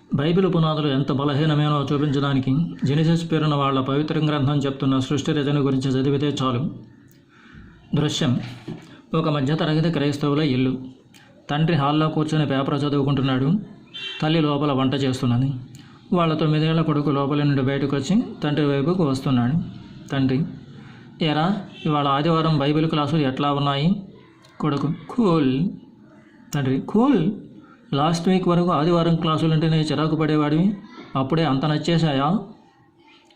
Bible పునాదులు ఎంత బలహీనమేనో చూపించడానికి జెనిసిస్ పేరున వాళ్ళ పవిత్ర గ్రంథం చెప్తున్న సృష్టి రచన గురించి చదివితే చాలు. దృశ్యం: ఒక మధ్యతరగతి క్రైస్తవుల ఇల్లు. తండ్రి హాల్లో కూర్చొని పేపర్ చదువుకుంటున్నాడు. తల్లి లోపల వంట చేస్తున్నది. వాళ్ళ 9 ఏళ్ల కొడుకు లోపలి నుండి బయటకు వచ్చి తండ్రి వైపుకు వస్తున్నాడు. తండ్రి: ఎరా, ఇవాళ ఆదివారం బైబిల్ క్లాసులు ఎట్లా ఉన్నాయి? కొడుకు: కూల్. తండ్రి: కూల్? లాస్ట్ వీక్ వరకు ఆదివారం క్లాసులంటేనే చిరాకు పడేవాడివి, అప్పుడే అంత నచ్చేశాయా?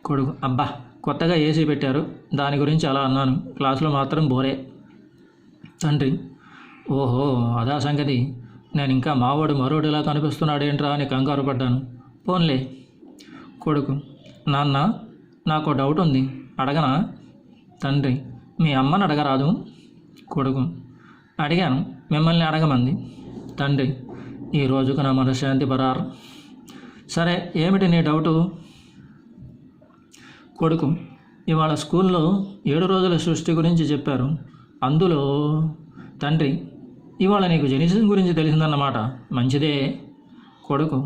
కొడుకు: అబ్బా, కొత్తగా ఏసీ పెట్టారు, దాని గురించి అలా అన్నాను, క్లాసులో మాత్రం బోరే. తండ్రి: ఓహో, అదా సంగతి. నేను ఇంకా మావాడు మరోడిలా కనిపిస్తున్నాడేంట్రా అని కంగారు పడ్డాను. పోన్లే. కొడుకు: నాన్న, నాకు డౌట్ ఉంది, అడగనా? తండ్రి: మీ అమ్మని అడగరాదు? కొడుకు: అడిగాను, మిమ్మల్ని అడగమంది. తండ్రి: ఈ రోజుకు నా మనశ్శాంతి పరార్. సరే, ఏమిటి నీ డౌటు? కొడుకు: ఇవాళ స్కూల్లో 7 రోజుల సృష్టి గురించి చెప్పారు, అందులో. తండ్రి: ఇవాళ నీకు జెనిసిస్ గురించి తెలిసిందన్నమాట, మంచిదే. కొడుకు: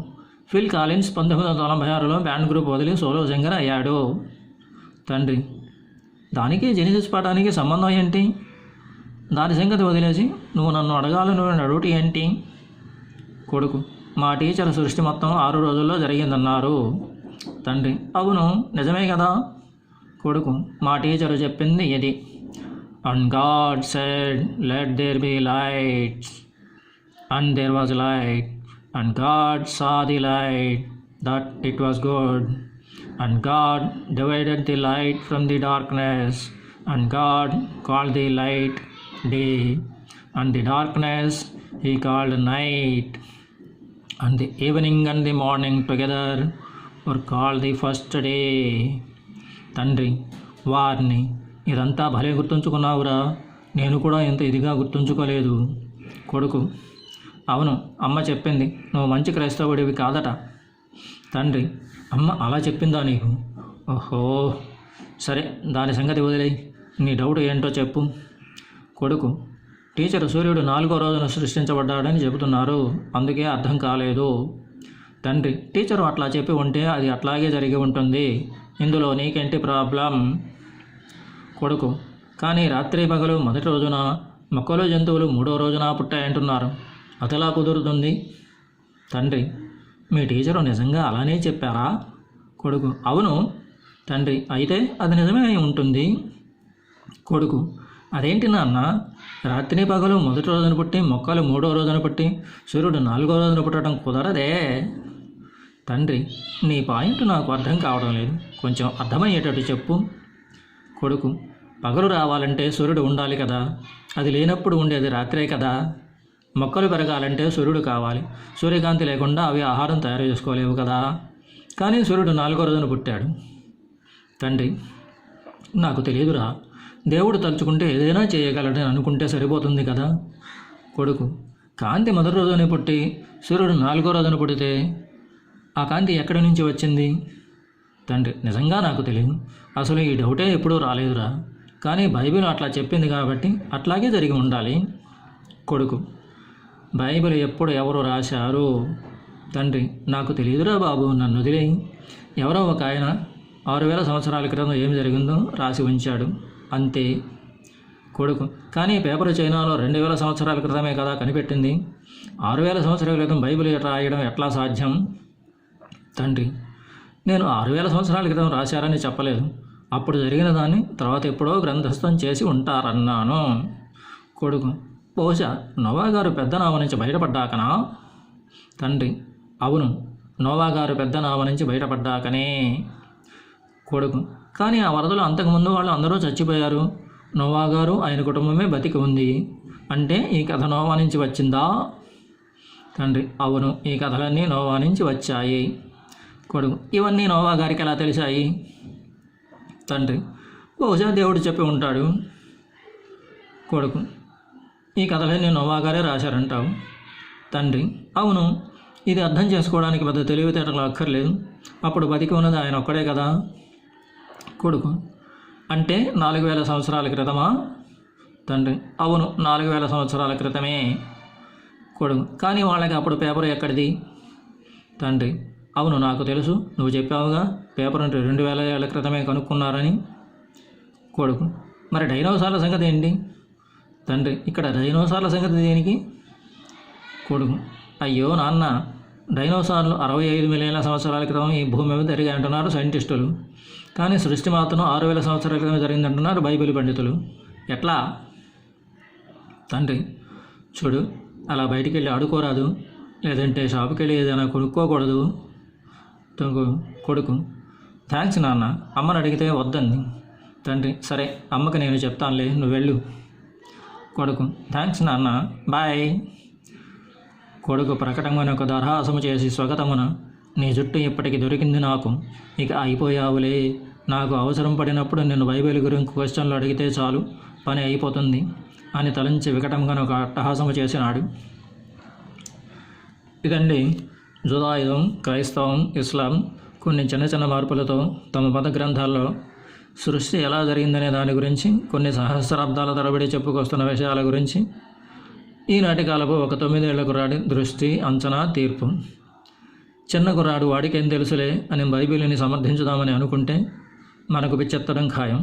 ఫిల్ కాలిన్స్ 1996లో బ్యాండ్ గ్రూప్ వదిలి సోలో సింగర్ అయ్యాడు. తండ్రి: దానికి జెనిసిస్ పాఠానికి సంబంధం ఏంటి? దాని సంగతి వదిలేసి నువ్వు నన్ను అడగాలని అడుగుటి ఏంటి? కొడుకు: మా టీచర్ సృష్టి మొత్తం 6 రోజుల్లో జరిగిందన్నారు. తండ్రి: అవును, నిజమే కదా. కొడుకు: మా టీచరు చెప్పింది ఇది. And God said let there be lights, and there was light, and God saw the light that it was good, and God divided the light from the darkness, and God called the light day, and the darkness he called night, and the evening and the morning together were called the first day. తండ్రి: వారిని, ఇదంతా భలే గుర్తుంచుకున్నావురా, నేను కూడా ఇంత ఇదిగా గుర్తుంచుకోలేదు. కొడుకు: అవును, అమ్మ చెప్పింది, నువ్వు మంచి క్రైస్తవుడివి కాదట. తండ్రి: అమ్మ అలా చెప్పిందా నీకు? ఓహో, సరే, దాని సంగతి వదిలేయి, నీ డౌట్ ఏంటో చెప్పు. కొడుకు: టీచర్ సూర్యుడు 4వ రోజున సృష్టించబడ్డాడని చెబుతున్నారు, అందుకే అర్థం కాలేదు. తండ్రి: టీచరు అట్లా చెప్పి ఉంటే అది అట్లాగే జరిగి ఉంటుంది, ఇందులో నీకేంటి ప్రాబ్లం? కొడుకు: కానీ రాత్రి పగలు మొదటి రోజున, మొక్కలు జంతువులు 3వ రోజున పుట్టాయంటున్నారు, అదెలా కుదురుతుంది? తండ్రి: మీ టీచరు నిజంగా అలానే చెప్పారా? కొడుకు: అవును. తండ్రి: అయితే అది నిజమే అయి ఉంటుంది. కొడుకు: అదేంటి నాన్న, రాత్రి పగలు మొదటి రోజున పుట్టి, మొక్కలు 3వ రోజున పుట్టి, సూర్యుడు 4వ రోజున పుట్టడం కుదరదే. తండ్రి: నీ పాయింట్ నాకు అర్థం కావడం లేదు, కొంచెం అర్థమయ్యేటట్టు చెప్పు. కొడుకు: పగలు రావాలంటే సూర్యుడు ఉండాలి కదా, అది లేనప్పుడు ఉండేది రాత్రే కదా. మొక్కలు పెరగాలంటే సూర్యుడు కావాలి, సూర్యకాంతి లేకుండా అవి ఆహారం తయారు చేసుకోలేవు కదా. కానీ సూర్యుడు 4వ రోజున పుట్టాడు. తండ్రి: నాకు తెలియదురా, దేవుడు తలుచుకుంటే ఏదైనా చేయగలడని అనుకుంటే సరిపోతుంది కదా. కొడుకు: కాంతి మొదటి రోజునే పుట్టి సూర్యుడు 4వ రోజున పుట్టితే ఆ కాంతి ఎక్కడి నుంచి వచ్చింది? తండ్రి: నిజంగా నాకు తెలియదు, అసలు ఈ డౌటే ఎప్పుడూ రాలేదురా, కానీ బైబిల్ అట్లా చెప్పింది కాబట్టి అట్లాగే జరిగి ఉండాలి. కొడుకు: బైబిల్ ఎప్పుడు ఎవరు రాశారు? తండ్రి: నాకు తెలియదురా బాబు, నన్ను వదిలేయి. ఎవరో ఒక ఆయన 6000 సంవత్సరాల క్రితం ఏమి జరిగిందో రాసి ఉంచాడు, అంతే. కొడుకు: కానీ పేపర్ చైనాలో 2000 సంవత్సరాల క్రితమే కదా కనిపెట్టింది, 6000 సంవత్సరాల క్రితం బైబిల్ రాయడం ఎట్లా సాధ్యం? తండ్రి: నేను 6000 సంవత్సరాల క్రితం రాశారని చెప్పలేదు, అప్పుడు జరిగిన దాన్ని తర్వాత ఎప్పుడో గ్రంథస్థం చేసి ఉంటారన్నాను. కొడుకు: బహుశా నోవా గారు పెద్ద నావ నుంచి బయటపడ్డాకనా? తండ్రి: అవును, నోవా గారు పెద్ద నావ నుంచి బయటపడ్డాకనే. కొడుకు: కానీ ఆ వరదలో అంతకుముందు వాళ్ళు అందరూ చచ్చిపోయారు, నోవా గారు ఆయన కుటుంబమే బతికి ఉంది, అంటే ఈ కథ నోవా నుంచి వచ్చిందా? తండ్రి: అవును, ఈ కథలన్నీ నోవా నుంచి వచ్చాయి. కొడుకు: ఇవన్నీ నోవా గారికి ఎలా తెలిసాయి? తండ్రి: బహుశా దేవుడు చెప్పి ఉంటాడు. కొడుకు: ఈ కథలన్నీ నోవా గారే రాశారంటావు? తండ్రి: అవును, ఇది అర్థం చేసుకోవడానికి పెద్ద తెలివితేటలు అక్కర్లేదు, అప్పుడు బతికి ఉన్నది ఆయన ఒక్కడే కదా. కొడుకు: అంటే 4000 సంవత్సరాల క్రితమా? తండ్రి: అవును, 4000 సంవత్సరాల క్రితమే. కొడుకు: కానీ వాళ్ళకి అప్పుడు పేపర్ ఎక్కడిది? తండ్రి: అవును, నాకు తెలుసు, నువ్వు చెప్పావుగా పేపర్ 2000 ఏళ్ల క్రితమే కనుక్కున్నారని. కొడుకు: మరి డైనోసార్ల సంగతి ఏంటి? తండ్రి: ఇక్కడ డైనోసార్ల సంగతి దేనికి? కొడుకు: అయ్యో నాన్న, డైనోసార్లు 65 మిలియన్ల సంవత్సరాల క్రితం ఈ భూమి మీద జరిగాయంటున్నారు సైంటిస్టులు. కానీ సృష్టి మాత్రం 6000 సంవత్సరాల క్రితం జరిగిందంటున్నారు బైబిల్ పండితులు. ఎట్లా? తండ్రి: చూడు, అలా బయటికి వెళ్ళి ఆడుకోరాదు, లేదంటే షాపుకి వెళ్ళి ఏదైనా కొనుక్కోకూడదు. కొడుకు: థ్యాంక్స్ నాన్న, అమ్మని అడిగితే వద్దంది. తండ్రి: సరే, అమ్మకి నేను చెప్తానులే, నువ్వు వెళ్ళు. కొడుకు: థ్యాంక్స్ నాన్న, బాయ్. కొడుకు ప్రకటమున ఒక దరహాసము చేసి స్వగతమున: నీ జుట్టు ఇప్పటికి దొరికింది నాకు, ఇక అయిపోయావులే. నాకు అవసరం పడినప్పుడు నిన్ను బైబిల్ గురించి క్వశ్చన్లు అడిగితే చాలు, పని అయిపోతుంది అని తలంచి వికటంగా ఒక అట్టహాసము చేసినాడు. ఇదండి జుదాయిజం, క్రైస్తవం, ఇస్లాం కొన్ని చిన్న చిన్న మార్పులతో తమ మత గ్రంథాల్లో సృష్టి ఎలా జరిగిందనే దాని గురించి, కొన్ని సహస్రాబ్దాల తరబడి చెప్పుకొస్తున్న విషయాల గురించి ఈనాటి కాలపు ఒక 9 ఏళ్ల కుర్రాడి దృష్టి, అంచనా, తీర్పు. చిన్న కుర్రాడు వాడికేం తెలుసులే అని బైబిల్ని సమర్థించుదామని అనుకుంటే మనకు పిచ్చెత్తడం ఖాయం.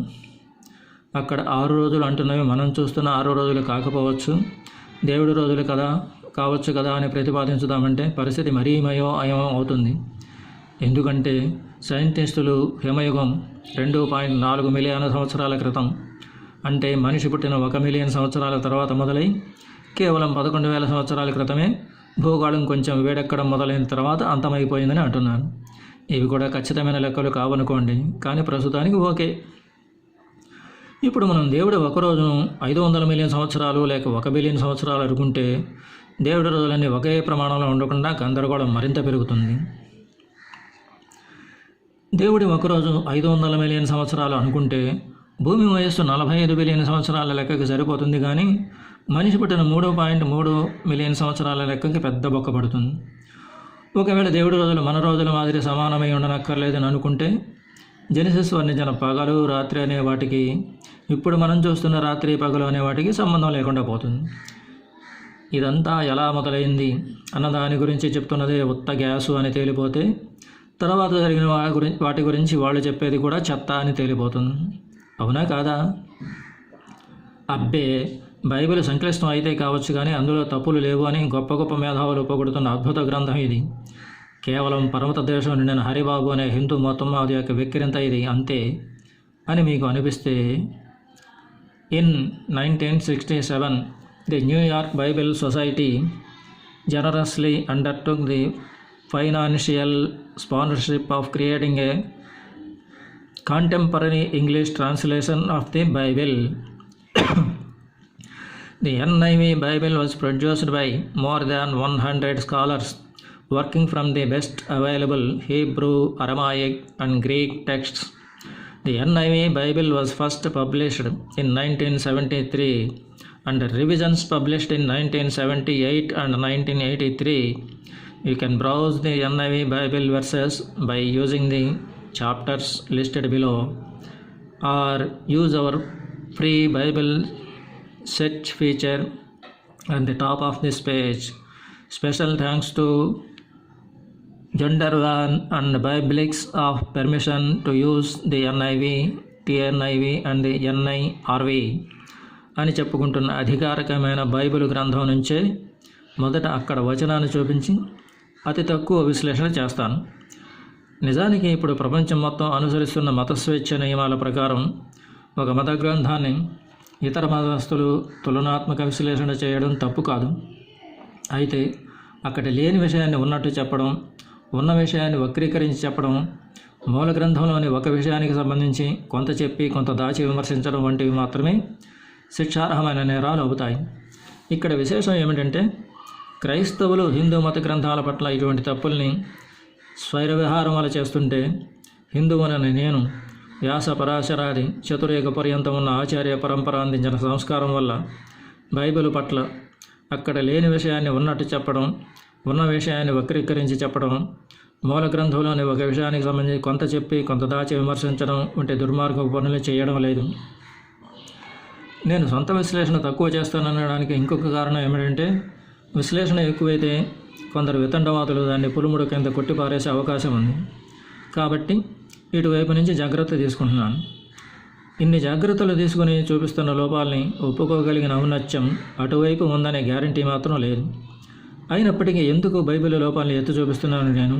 అక్కడ 6 రోజులు అంటున్నవి మనం చూస్తున్న 6 రోజులు కాకపోవచ్చు, దేవుడి రోజులు కదా కావచ్చు కదా అని ప్రతిపాదించుదామంటే పరిస్థితి మరీ అయమం అవుతుంది. ఎందుకంటే సైంటిస్టులు హిమయుగం 2.4 మిలియన్ల సంవత్సరాల క్రితం, అంటే మనిషి పుట్టిన 1 మిలియన్ సంవత్సరాల తర్వాత మొదలై కేవలం 11,000 సంవత్సరాల క్రితమే భూగోళం కొంచెం వేడెక్కడం మొదలైన తర్వాత అంతమైపోయిందని అంటున్నారు. ఇవి కూడా ఖచ్చితమైన లెక్కలు కావనుకోండి, కానీ ప్రస్తుతానికి ఓకే. ఇప్పుడు మనం దేవుడు ఒకరోజును 500 మిలియన్ సంవత్సరాలు లేక 1 బిలియన్ సంవత్సరాలు అనుకుంటే దేవుడి రోజులన్నీ ఒకే ప్రమాణంలో ఉండకుండా గందరగోళం మరింత పెరుగుతుంది. దేవుడి ఒకరోజు 500 మిలియన్ సంవత్సరాలు అనుకుంటే భూమి వయస్సు 45 బిలియన్ సంవత్సరాల లెక్కకి సరిపోతుంది, కానీ మనిషి పుట్టిన 3.3 మిలియన్ సంవత్సరాల లెక్కకి పెద్ద బొక్క పడుతుంది. ఒకవేళ దేవుడి రోజులు మన రోజుల మాదిరి సమానమై ఉండనక్కర్లేదని అనుకుంటే జెనసిస్ వర్ణించిన పగలు రాత్రి అనే వాటికి ఇప్పుడు మనం చూస్తున్న రాత్రి పగలు అనే వాటికి సంబంధం లేకుండా పోతుంది. ఇదంతా ఎలా మొదలైంది అన్న దాని గురించి చెప్తున్నదే ఉత్త గ్యాసు అని తేలిపోతే తర్వాత జరిగిన వాటి గురించి వాళ్ళు చెప్పేది కూడా చెత్త అని తేలిపోతుంది. అవునా కాదా? అబ్బే, బైబిల్ సంక్లిష్టం అయితే కావచ్చు, కానీ అందులో తప్పులు లేవు అని గొప్ప గొప్ప మేధావులు పొగుడుతున్న అద్భుత గ్రంథం ఇది. కేవలం పరమత దేశం నిండిన హరిబాబు అనే హిందూ మొత్తమాది యొక్క వెక్కిరింత ఇది అంతే అని మీకు అనిపిస్తే, in 1967 the New York Bible society generously undertook the financial sponsorship of creating a contemporary English translation of the Bible. The NIV Bible was produced by more than 100 scholars working from the best available Hebrew, Aramaic and Greek texts. The NIV Bible was first published in 1973 and revisions published in 1978 and 1983. You can browse the NIV Bible verses by using the chapters listed below or use our free Bible search feature at the top of this page. Special thanks to Gendervan and Biblix of permission to use the NIV, TNIV and the NIRV అని చెప్పుకుంటున్న అధికారికమైన Bible గ్రంథం నుంచే మొదట అక్కడ వచనాన్ని చూపించి అతి తక్కువ విశ్లేషణ చేస్తాను. నిజానికి ఇప్పుడు ప్రపంచం మొత్తం అనుసరిస్తున్న మత స్వేచ్ఛ నియమాల ప్రకారం ఒక మత గ్రంథాన్ని ఇతర మతస్థులు తులనాత్మక విశ్లేషణ చేయడం తప్పు కాదు. అయితే అక్కడ లేని విషయాన్ని ఉన్నట్టు చెప్పడం, ఉన్న విషయాన్ని వక్రీకరించి చెప్పడం, మూల గ్రంథంలోని ఒక విషయానికి సంబంధించి కొంత చెప్పి కొంత దాచి విమర్శించడం వంటివి మాత్రమే శిక్షార్హమైన నేరాలు అవుతాయి. ఇక్కడ విశేషం ఏమిటంటే క్రైస్తవులు హిందూ మత గ్రంథాల పట్ల ఇటువంటి తప్పుల్ని స్వైర విహారం వల్ల చేస్తుంటే హిందువునని నేను వ్యాస పరాశరాది చతురేక పర్యంతం ఉన్న ఆచార్య పరంపర అందించిన సంస్కారం వల్ల బైబిల్ పట్ల అక్కడ లేని విషయాన్ని ఉన్నట్టు చెప్పడం, ఉన్న విషయాన్ని వక్రీకరించి చెప్పడం, మూల గ్రంథంలోని ఒక విషయానికి సంబంధించి కొంత చెప్పి కొంత దాచి విమర్శించడం వంటి దుర్మార్గపు పనులు చేయడం లేదు. నేను సొంత విశ్లేషణ తక్కువ చేస్తాననడానికి ఇంకొక కారణం ఏమిటంటే విశ్లేషణ ఎక్కువైతే కొందరు వితండవాదులు దాన్ని పులుముడు కింద కొట్టిపారేసే అవకాశం ఉంది. కాబట్టి ఇటువైపు నుంచి జాగ్రత్త తీసుకుంటున్నాను. ఇన్ని జాగ్రత్తలు తీసుకుని చూపిస్తున్న లోపాలని ఒప్పుకోగలిగిన ఔన్నత్యం అటువైపు ఉందనే గ్యారంటీ మాత్రం లేదు. అయినప్పటికీ ఎందుకు బైబిల్ లోపాలను ఎత్తి చూపిస్తున్నాను నేను?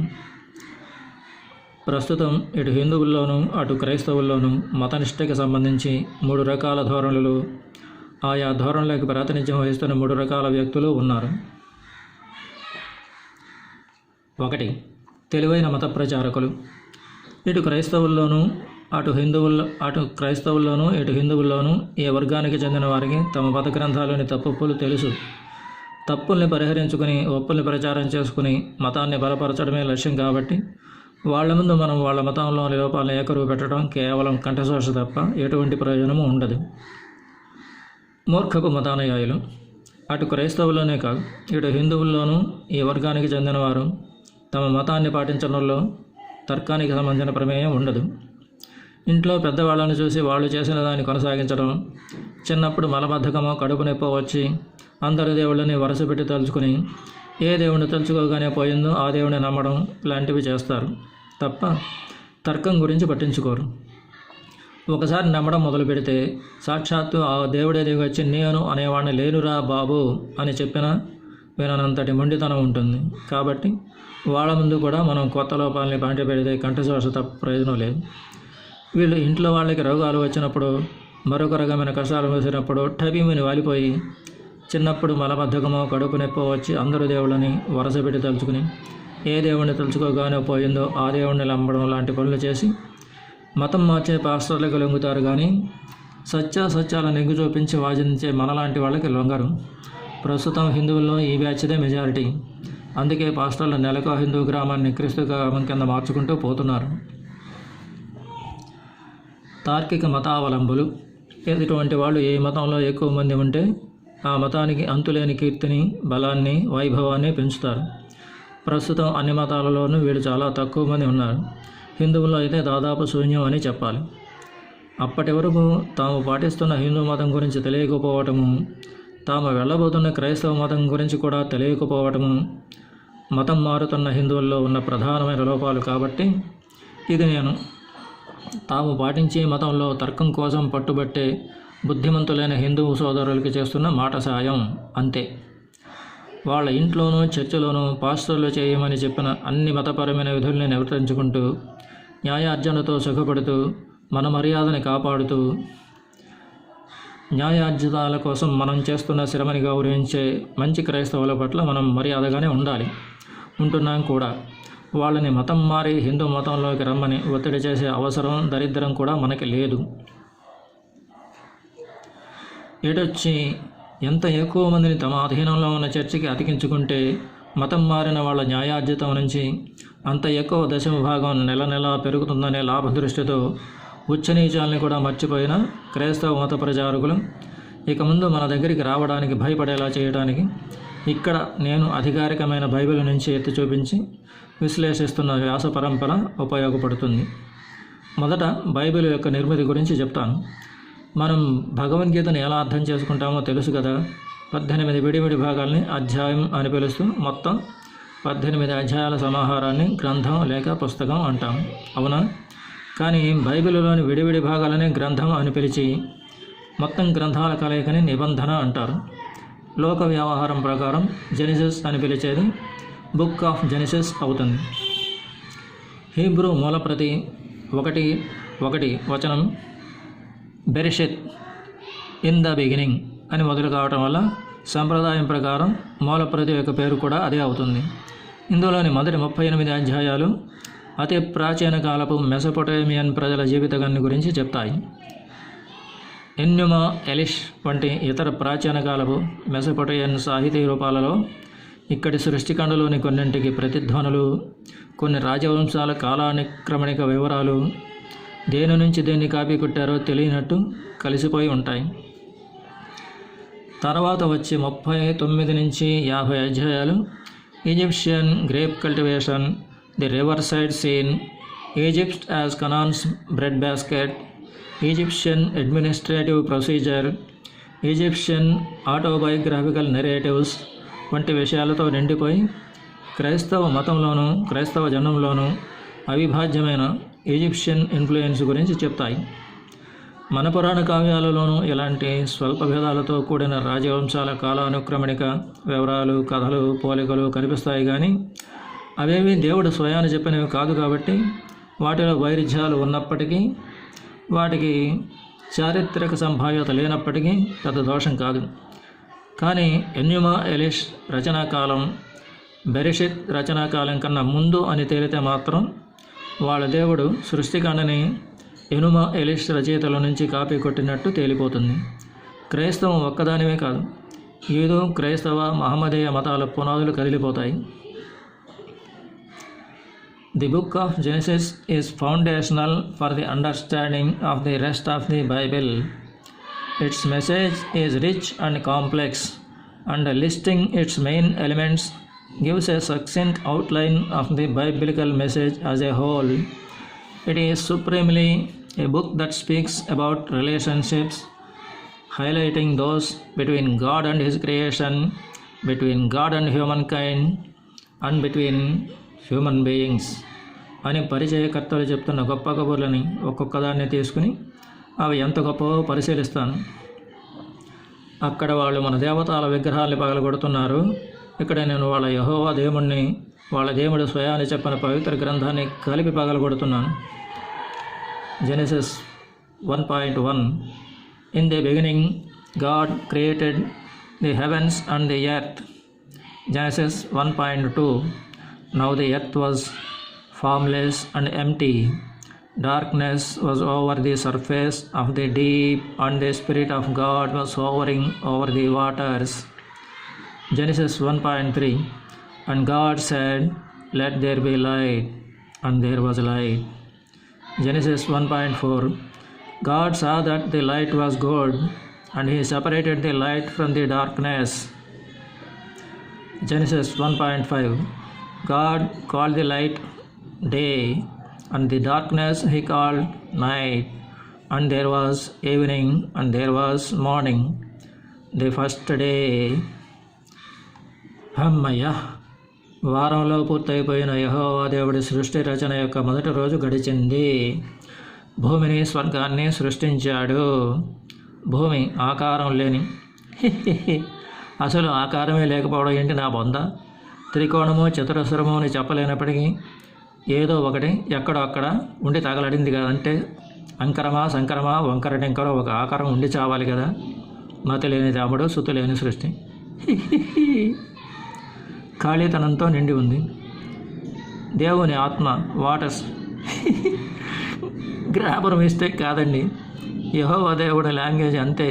ప్రస్తుతం ఇటు హిందువుల్లోనూ అటు క్రైస్తవుల్లోనూ మతనిష్టకి సంబంధించి 3 రకాల ధోరణులు, ఆయా ధోరణులకు ప్రాతినిధ్యం వహిస్తున్న 3 రకాల వ్యక్తులు ఉన్నారు. 1. తెలివైన మత ప్రచారకులు. ఇటు క్రైస్తవుల్లోనూ ఇటు హిందువుల్లోనూ ఏ వర్గానికి చెందిన వారికి తమ మత గ్రంథాలోని తప్పులు తెలుసు. తప్పుల్ని పరిహరించుకుని ఒప్పుల్ని ప్రచారం చేసుకుని మతాన్ని బలపరచడమే లక్ష్యం. కాబట్టి వాళ్ళ ముందు మనం వాళ్ళ మతంలోని లోపాలను ఏకరువు పెట్టడం కేవలం కంఠశోష తప్ప ఎటువంటి ప్రయోజనము ఉండదు. మూర్ఖపు మతానుయాయులు. అటు క్రైస్తవుల్లోనే కాదు ఇటు హిందువుల్లోనూ ఈ వర్గానికి చెందినవారు తమ మతాన్ని పాటించడంలో తర్కానికి సంబంధించిన ప్రమేయం ఉండదు. ఇంట్లో పెద్దవాళ్ళని చూసి వాళ్ళు చేసిన దాన్ని కొనసాగించడం, చిన్నప్పుడు మలబద్ధకమో కడుపు నొప్పో వచ్చి అందరి దేవుళ్ళని వరుసపెట్టి తలుచుకుని ఏ దేవుడిని తలుచుకోగానే పోయిందో ఆ దేవుడిని నమ్మడం లాంటివి చేస్తారు తప్ప తర్కం గురించి పట్టించుకోరు. ఒకసారి నమ్మడం మొదలు పెడితే సాక్షాత్తు ఆ దేవుడే దిగి వచ్చి నేను అనేవాడిని లేనురా బాబు అని చెప్పినా విననంతటి మొండితనం ఉంటుంది. కాబట్టి వాళ్ళ ముందు కూడా మనం కొత్త లోపాలని బాంటి పెడితే కంఠశోష తప్ప ప్రయోజనం లేదు. వీళ్ళు ఇంట్లో వాళ్ళకి రోగాలు వచ్చినప్పుడు, మరొక రకమైన కష్టాలు వేసినప్పుడు టబీమిని వాలిపోయి చిన్నప్పుడు మలబద్ధకమో కడుపు నొప్పో వచ్చి అందరూ దేవుళ్ళని వరుసపెట్టి తలుచుకుని ఏ దేవుడిని తలుచుకోగానే పోయిందో ఆ దేవుడిని నమ్మడం లాంటి పనులు చేసి మతం మార్చే పాస్టర్లకు లొంగుతారు. కానీ సత్యాల నెగ్గు చూపించి వాదించే మనలాంటి వాళ్ళకి లొంగరు. ప్రస్తుతం హిందువుల్లో ఈ బ్యాచ్దే మెజారిటీ. అందుకే పాస్టర్లు నెలకు హిందూ గ్రామాన్ని క్రీస్తు గ్రామం కింద మార్చుకుంటూ పోతున్నారు. తార్కిక మతావలంబులు. ఇటువంటి వాళ్ళు ఏ మతంలో ఎక్కువ మంది ఉంటే ఆ మతానికి అంతులేని కీర్తిని, బలాన్ని, వైభవాన్ని పెంచుతారు. ప్రస్తుతం అన్ని మతాలలోనూ వీళ్ళు చాలా తక్కువ మంది ఉన్నారు. హిందువుల్లో అయితే దాదాపు శూన్యం అని చెప్పాలి. అప్పటి వరకు తాము పాటిస్తున్న హిందూ మతం గురించి తెలియకపోవటము, తాము వెళ్ళబోతున్న క్రైస్తవ మతం గురించి కూడా తెలియకపోవటము మతం మారుతున్న హిందువుల్లో ఉన్న ప్రధానమైన లోపాలు. కాబట్టి ఇది నేను తాము పాటించే మతంలో తర్కం కోసం పట్టుబట్టే బుద్ధిమంతులైన హిందువు సోదరులకి చేస్తున్న మాట సాయం అంతే. వాళ్ళ ఇంట్లోనూ చర్చిలోనూ పాస్టర్లు చేయమని చెప్పిన అన్ని మతపరమైన విధుల్ని నిర్వర్తించుకుంటూ న్యాయార్జనతో సుఖపడుతూ మన మర్యాదని కాపాడుతూ న్యాయార్జితాల కోసం మనం చేస్తున్న శ్రమని గౌరవించే మంచి క్రైస్తవుల పట్ల మనం మర్యాదగానే ఉంటున్నాం కూడా. వాళ్ళని మతం మారి హిందూ మతంలోకి రమ్మని ఒత్తిడి చేసే అవసరం, దరిద్రం కూడా మనకి లేదు. ఏటొచ్చి ఎంత ఎక్కువ మందిని తమ అధీనంలో ఉన్న చర్చికి అతికించుకుంటే మతం మారిన వాళ్ళ న్యాయార్జితం నుంచి అంత ఎక్కువ దశమ భాగం నెల పెరుగుతుందనే లాభదృష్టితో ఉచ్చనీచాలని కూడా మర్చిపోయిన క్రైస్తవ మత ప్రచారకులు ఇక ముందు మన దగ్గరికి రావడానికి భయపడేలా చేయడానికి ఇక్కడ నేను అధికారికమైన బైబిల్ నుంచి ఎత్తి చూపించి విశ్లేషిస్తున్న వ్యాస పరంపర ఉపయోగపడుతుంది. మొదట బైబిల్ యొక్క నిర్మితి గురించి చెప్తాను. మనం భగవద్గీతను ఎలా అర్థం చేసుకుంటామో తెలుసు కదా. 18 విడివిడి భాగాల్ని అధ్యాయం అని పిలుస్తూ మొత్తం 18 అధ్యాయాల సమాహారాన్ని గ్రంథం లేక పుస్తకం అంటాం, అవునా? కానీ బైబిల్లోని విడివిడి భాగాలని గ్రంథం అని పిలిచి మొత్తం గ్రంథాల కలయికని నిబంధన అంటారు. లోక వ్యవహారం ప్రకారం జెనిసిస్ అని పిలిచేది బుక్ ఆఫ్ జెనిసిస్ అవుతుంది. హీబ్రూ మూలప్రతి 1:1 వచనం బెరిషెత్ ఇన్ ద బిగినింగ్ అని మొదలు కావటం వల్ల సంప్రదాయం ప్రకారం మూలప్రతి యొక్క పేరు కూడా అదే అవుతుంది. ఇందులోని మొదటి 38 అధ్యాయాలు అతి ప్రాచీన కాలపు మెసొపొటేమియన్ ప్రజల జీవితగాన్ని గురించి చెప్తాయి. ఎన్యుమా, ఎలిష్ వంటి ఇతర ప్రాచీన కాలపు మెసొపొటేమియన్ సాహితీ రూపాలలో ఇక్కడి సృష్టిఖండలోని కొన్నింటికి ప్రతిధ్వనులు, కొన్ని రాజవంశాల కాలానుక్రమణిక వివరాలు దేని నుంచి దేన్ని కాపీ కొట్టారో తెలియనట్టు కలిసిపోయి ఉంటాయి. తర్వాత వచ్చి 39 నుంచి 50 అధ్యాయాలు Egyptian grape cultivation, the river side scene, Egypt as Canaan's bread basket, Egyptian administrative procedure, Egyptian autobiographical narratives వంటి విషయాలతో నిండిపోయి క్రైస్తవ మతంలోనూ క్రైస్తవ జనంలోనూ అవిభాజ్యమైన ఈజిప్షియన్ ఇన్ఫ్లుయెన్స్ గురించి చెప్తాయి. మన పురాణ కావ్యాలలోనూ ఇలాంటి స్వల్ప భేదాలతో కూడిన రాజవంశాల కాలానుక్రమణిక వివరాలు, కథలు, పోలికలు కనిపిస్తాయి. కానీ అవేవి దేవుడు స్వయాన్ని చెప్పినవి కాదు. కాబట్టి వాటిలో వైరుధ్యాలు ఉన్నప్పటికీ, వాటికి చారిత్రక సంభావ్యత లేనప్పటికీ పెద్ద దోషం కాదు. కానీ ఎన్యుమా ఎలిష్ రచనాకాలం బెరెషిత్ రచనాకాలం కన్నా ముందు అని తేలితే మాత్రం వాళ్ళ దేవుడు సృష్టికాండని ఎనుమా ఎలిష్ రచయితల నుంచి కాపీ కొట్టినట్టు తేలిపోతుంది. క్రైస్తవం ఒక్కదానివే కాదు, యూదు, క్రైస్తవ, మహమ్మదీయ మతాల పునాదులు కదిలిపోతాయి. The book of Genesis is foundational for the understanding of the rest of the Bible. Its message is rich and complex, and listing its main elements gives a succinct outline of the biblical message as a whole. It is supremely a book that speaks about relationships, highlighting those between God and His creation, between God and humankind, and between human beings అని పరిచయకర్తలు చెప్తున్న గొప్ప కబుర్లని ఒక్కొక్కదాన్ని తీసుకుని అవి ఎంత గొప్పవో పరిశీలిస్తాను. అక్కడ వాళ్ళు మన దేవతల విగ్రహాల్ని పగలగొడుతున్నారు. ఇక్కడ నేను వాళ్ళ యెహోవా దేవుణ్ణి, వాళ్ళ దేవుడు స్వయాన్ని చెప్పిన పవిత్ర గ్రంథాన్ని కలిపి పగలగొడుతున్నాను. Genesis 1.1 In the beginning God created the heavens and the earth. Genesis 1.2 Now the earth was formless and empty. Darkness was over the surface of the deep, and the Spirit of God was hovering over the waters. Genesis 1.3 And God said, Let there be light, and there was light. Genesis 1.4 God saw that the light was good, and He separated the light from the darkness. Genesis 1.5 God called the light day, and the darkness He called night. And there was evening, and there was morning, the first day. అమ్మయ్య, వారంలో పూర్తయిపోయిన యెహోవా దేవుడి సృష్టి రచన యొక్క మొదటి రోజు గడిచింది. భూమిని, స్వర్గాన్ని సృష్టించాడు. భూమి ఆకారం లేని అసలు ఆకారమే లేకపోవడం ఏంటి నా బొంద? త్రికోణము, చతురస్రము అని చెప్పలేనప్పటికీ ఏదో ఒకటి ఎక్కడో అక్కడ ఉండి తగలడింది కదంటే అంకరమా, సంకరమా, వంకర టెంకరో ఒక ఆకారం ఉండి చావాలి కదా. మతి లేని రాముడు, సుతు లేని సృష్టి. ఖాళీతనంతో నిండి ఉంది. దేవుని ఆత్మ వాటర్స్ గ్రామర్ మిస్టేక్ కాదండి, యెహోవా దేవుడి లాంగ్వేజ్ అంతే.